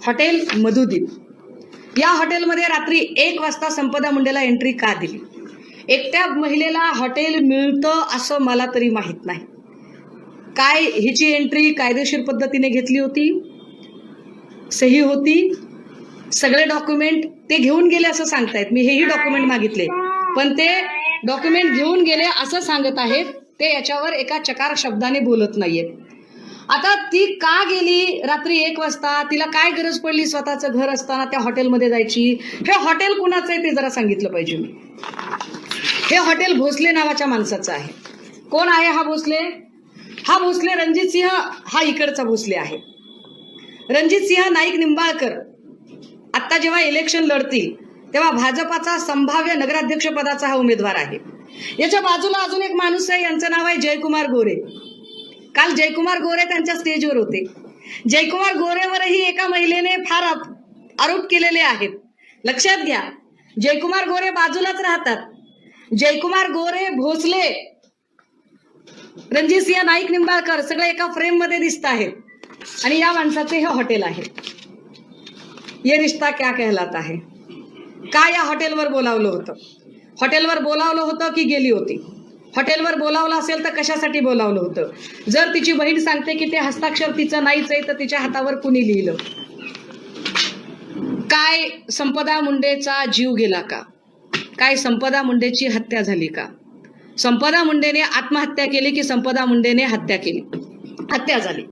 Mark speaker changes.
Speaker 1: Hotel Madhudeep. या हॉटेलमध्ये रात्री 1 वाजता संपदा मुंडेला एंट्री का दिली? एकट्या महिलेला हॉटेल मिळतं असं मला तरी माहित नाही. काय हिची एंट्री कायदेशीर पद्धतीने घेतली होती, सही होती, सगळे डॉक्युमेंट ते घेऊन गेले असं सांगतायत. मी हेही डॉक्युमेंट मागितले पण ते डॉक्युमेंट घेऊन गेले असं सांगत आहेत. ते याच्यावर एका चकार शब्दाने बोलत नाहीयेत. आता ती का गेली रात्री 1 वाजता? तिला काय गरज पडली स्वतःचं घर असताना त्या हॉटेलमध्ये जायची? हे हॉटेल कुणाचं आहे ते जरा सांगितलं पाहिजे मी. हे हॉटेल भोसले नावाच्या माणसाचं आहे. कोण आहे हा भोसले? हा भोसले रणजित सिंह हा इकडचा भोसले आहे. रणजित सिंह नाईक निंबाळकर आता जेव्हा इलेक्शन लढतील तेव्हा भाजपाचा संभाव्य नगराध्यक्ष पदाचा हा उमेदवार आहे. याच्या बाजूला अजून एक माणूस आहे, यांचं नाव आहे जयकुमार गोरे. काल जयकुमार गोरे त्यांच्या स्टेजवर होते. जयकुमार गोरेवरही एका महिलेने फार आरोप केलेले आहेत. लक्षात घ्या, जयकुमार गोरे बाजूलाच राहतात. जयकुमार गोरे, भोसले, रणजित सिंह नाईक निंबाळकर सगळे एका फ्रेम मध्ये दिसत आहेत. आणि या माणसाचे हे हॉटेल आहे. ये रिश्ता क्या कहलाता है. का या हॉटेलवर बोलावलं होतं? हॉटेलवर बोलावलं होतं की गेली होती? हॉटेलवर बोलावलं असेल तर कशासाठी बोलावलं होतं? जर तिची बहीण सांगते की ते हस्ताक्षर तिचं नाहीच आहे तर तिच्या हातावर कुणी लिहिलं? काय संपदा मुंडेचा जीव गेला का? काय संपदा मुंडेची हत्या झाली का? संपदा मुंडेने आत्महत्या केली की संपदा मुंडेने हत्या केली? हत्या झाली.